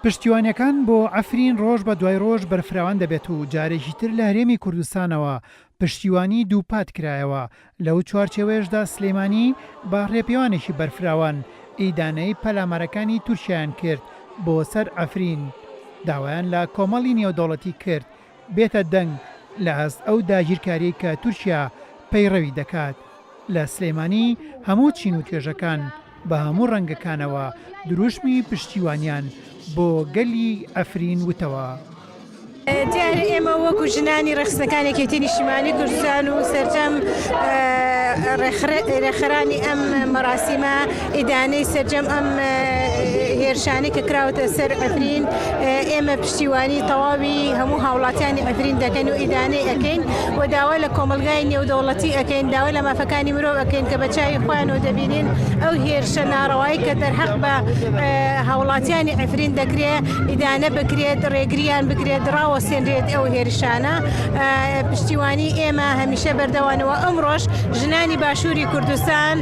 پشتیوانیەکان بۆ ئەفرین ڕۆژ بە دوای ڕۆژ بەرفراوان دەبێت و جارێکی تر لە هەرێمی کوردستانەوە پشتیوانی دووپات کرایەوە. لەو چوارچێوەیەشدا سلێمانی بە ڕێپێوانێکی بەرفراوان ئیدانەی پەلامارەکانی تورکیایان کرد بۆ سەر ئەفرین. داوایان لە کۆمەڵی نێودەوڵەتی کرد بێتە دەنگ لە هەست ئەو داگیرکاری کە تورکیا پەیڕەوی دەکات. لە سلێمانی هەموو چین و توێژەکان بە هەموو ڕەنگەکانەوە دروشمی پشتیوانیان بۆ گەلی ئەفرین وتەوە. دیارە ئێمە وەکو ژنانی ڕێخستەکانێکی نیشتیمانی کوردستان و سەرجەم ڕێخەرانی ئەم مەراسیمە ئیدانەی سەرجەم ئەم هێرشانەی کە کراوەتە سەر ئەفرین ئێمە پشتیوانی تەواوی هەموو هاوڵاتیانی ئەفرین دەکەین و ئیدانەی ئەەکەین و داوا لە کۆمەلگای نێودەوڵەتی ئەەکەین، داوا لە مافەکانی مرۆڤ ئەەکەین کە بە چاوی خۆیانەوە دەبینین ئەو هێرشە ناڕەوایی کە دەرحەق بە هاوڵاتیانی ئەفرین دەکرێت ئیدانە بکرێت، ڕێگریان بکرێت، وەسێنرێت ئەو هێرشانە. پشتیوانی ئێمە هەمیشە بەردەوانەوە. ئەمڕۆژ ژنانی باشووری کوردستان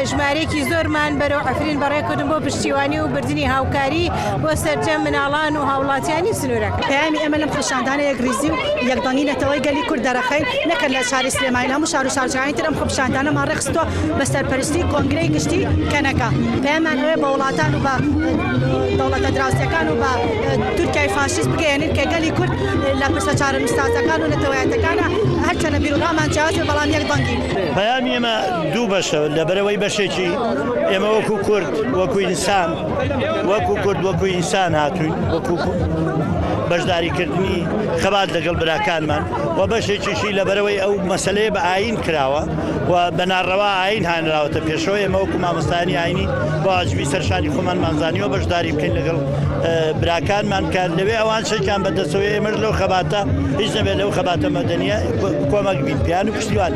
ژمارەیەکی زۆرمان بەرەو ئەفرین بەڕێکردن بۆ پشتیوانی و بردننی هاوکاری بۆ سەرجەم مناڵان و هاوڵاتیانی سنوورەکە. پەیامی ئەمە لەم خۆشاندانە یەکریزی و یەکدانگینەتەوەی گەلی کورد دەرەخەین نەکرد لە شاری سلێمانی هەموو شار و شارجانی تر ئەم خۆشاندانەمان ڕێخستووە بە سەرپەرستی کۆنگرەی گشتی کەنەکە. پەیامان ئەوەیە بە وڵاتان و بە دەوڵەتە دراوسەکان و بە تورکیای فاشیست بگەیەنین کە گەلی کورد لە پرسە چارەنووساتەکان و نەتەوەیەتەکانە هەرچەنە بیرروڕامان جیاز بەڵام یەکدانگین. پەیامی ئێمە دوو بەشە لەبەرەوەی بەشێکی ئێمە وەکو کورد وەکو ئینسان وەکو کورد وەکو ئینسان هاتووین وەکو بەشداریکردنی خەبات لەگەڵ براکانمان و بەشێکیشی لەبەرەوەی ئەو مەسەلەیە بە ئاین کراوە و بەناڕەوا ئاین هانراوەتە پێشەوە ئێمە وەکو مامۆستایانی ئاینی بۆ واجبی سەرشانی خۆمان مانزانیوە بەشداری بکەین لەگەڵ براکانمان کە لەوێ ئەوان شتێکیان بەدەستەوەی ئێمە لەو خەباتە هیچ نەبێت لەو خەباتە مەدەنیە کۆمەک بین پیان و پشتیوان.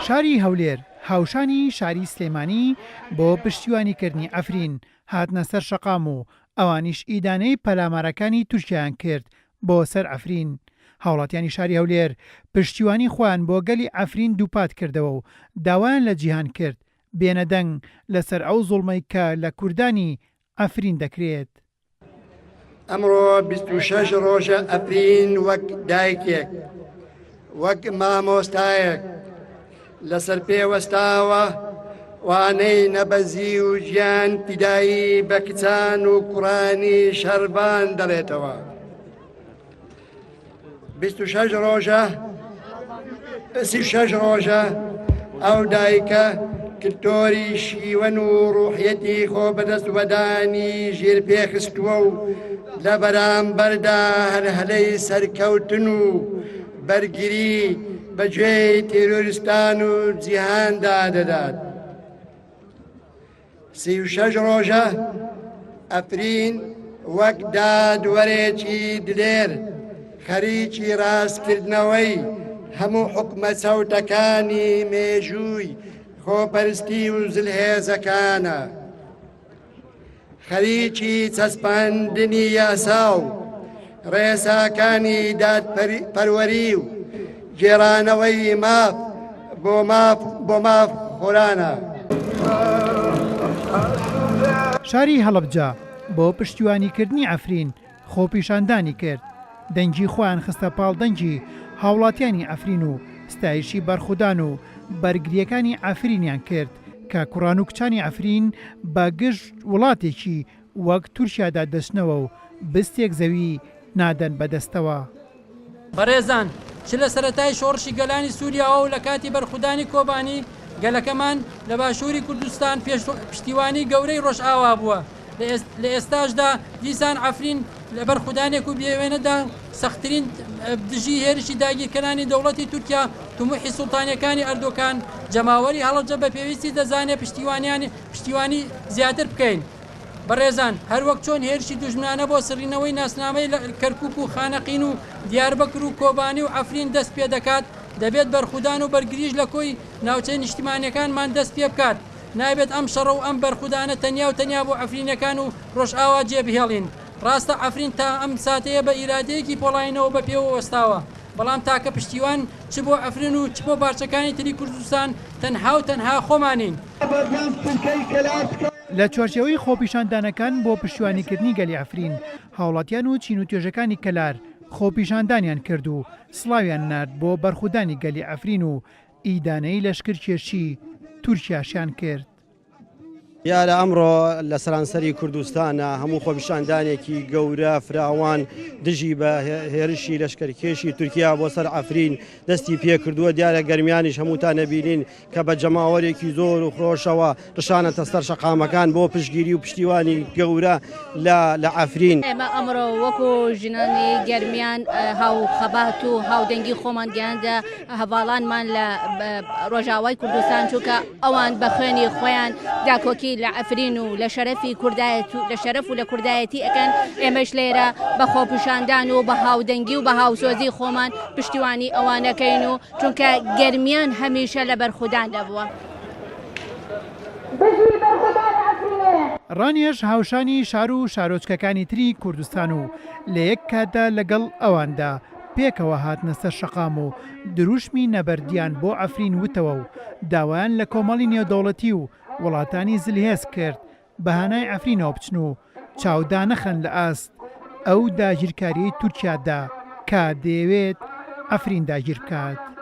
شاری هەولێر هاوشانی شاری سلێمانی بۆ پشتیوانیکردنی ئەفرین هاتنە سەر شەقام و ئەوانیش ئیدانەی پەلامارەکانی تورکیایان کرد بۆ سەر ئەفرین. هاوڵاتیانی شاری هەولێر پشتیوانی خۆیان بۆ گەلی ئەفرین دووپات کردەوە و داوایان لە جیهان کرد بێنە دەنگ لەسەر ئەو زوڵمەی کە لە کوردانی ئەفرین دەکرێت. ئەمڕۆ 26 ڕۆژە ئەفرین وەک دایکێک وەک مامۆستایەک لەسەر پێوەستاوە وانەی نەبەزی و ژیان پیدایی بە کچان و کوڕانی شەربان دەڵێتەوە. 26 ڕۆژە 36 ڕۆژە ئەو دایکە کلتۆری شیوەن و ڕوحیەتی خۆ بەدەست وەدانی ژیر پێخستووە و لە بەرامبەردا هەرهەلەی سەرکەوتن و بەرگری بەگوێی تێرۆریستان و جیهاندا دەدات. 36 ڕۆژە ئەفرین وەک دادوەرێکی دلێر خەریکی ڕاستکردنەوەی هەموو حکومە چەوتەکانی مێژووی خۆپەرستی و زلهێزەکانە، خەریکی چەسپاندنی یاسا و ڕێساکانی دادپەروەری و گێڕانەوەی ماف بۆ ماف خۆرانە. شاری هەڵەبجە بۆ پشتیوانیکردنی ئەفرین خۆپیشاندانی کرد. دەنگی خۆیان خستە پاڵ دەنگی هاوڵاتیانی ئەفرین و ستایشی بەرخودان و بەرگریەکانی ئەفرینیان کرد کە کوڕان و کچانی ئەفرین بە گشت وڵاتێکی وەک تورکیادا دەچنەوە و بستێک زەوی نادەن بەدەستەوە. بەڕێزان چ لە سەرەتای شۆڕشی گەلانی سووریاوە و لە کاتی بەرخودانی کۆبانی گەلەکەمان لە باشووری کوردستان پشتیوانی گەورەی ڕۆژئاوا بووە. لە ئێستاشدا دیسان ئەفرین لە بەرخودانێک و بێوێنەدا سەختترین دژی هێرشی داگیرکەرانی دەوڵەتی تورکیا توموحی سوڵتانیەکانی ئەردۆکان جەماوەری هەڵەبجە بە پێویستی دەزانێت پشتیوانی زیاتر بکەین. بەڕێزان هەروەک چۆن هێرشی دوژمنانە بۆ سڕینەوەی ناسنامەی کەرکووک و خانەقین و دیاربەکر و کۆبانی و ئەفرین دەست پێ دەکات دەبێت بەرخودان و بەرگریش لە کۆی ناوچەی نیشتیمانیەکانمان دەست پێ بکات. نابێت ئەم شەڕە و ئەم بەرخودانە تەنیا و تەنیا بۆ ئەفرینەکان و ڕۆژئاوا جێبهێڵین. ڕاستە ئەفرین تا ئەم ساتەیە بە ئیرادەیەکی پۆڵاینەوە بە پێوە وەستاوە، بەڵام تاکە پشتیوان چ بۆ ئەفرین و چ بۆ بارچەکانی تری کوردستان تەنها و تەنها خۆمانین. لە چوارچەوەی خۆپیشاندانەکان بۆ پشتیوانیکردنی گەلی ئەفرین هاوڵاتیان و چین و توێژەکانی کەلار خۆپیشاندانیان کرد و سڵاویان نرد بۆ بەرخودانی گەلی ئەفرین و ئیدانەی لەشکرکێشی تورکیاشیان کرد. یارە ئەمڕۆ لە سەرانسەری کوردستانە هەموو خۆپیشاندانێکی گەورە فراوان دژی بە هێرشی لەشکرکێشی تورکیا بۆ سەر ئەفرین دەستی پێ کردووە. دیارە گەرمیانیش هەمووتان نەبینین کە بە جەماوەرێکی زۆر و خۆشەوە ڕشانەتە سەر شەقامەکان بۆ پشتگیری و پشتیوانی گەورە لە ئەفرین. ئێمە ئەمڕۆ وەکو ژنانی گەرمیان هاو خەبات و هاودەنگی خۆمان گەیاندە هەواڵانمان لە ڕۆژاوای کوردستان چووکە ئەوان بە خوێنی خۆیان داکۆکی لە ئەفرین و لە شەرەفی کوردایەت و لە شەرەف و لە کوردایەتی ئەکەن. ئێمەش لێرە بە خۆپیشاندان و بە هاودەنگی و بە هاوسۆزی خۆمان پشتیوانی ئەوانەکەین و چونکە گەرمیان هەمیشە لە بەرخودان دەبووە. ڕانیەش هاوشانی شار و شارۆچکەکانی تری کوردستان و لە یەک کاتدا لەگەڵ ئەواندا پێکەوە هاتنە سەر شەقام و دروشمی نەبەردیان بۆ ئەفرین وتەوە و داوایان لە کۆمەڵی نێودەوڵەتی و وڵاتانی زلهێز کرد بەهانای ئەفرینەوە بچن و چاودا نەخەن لە ئاست ئەو داگیرکاریی تورکیادا کە دەیەوێت ئەفرین داگیر بکات.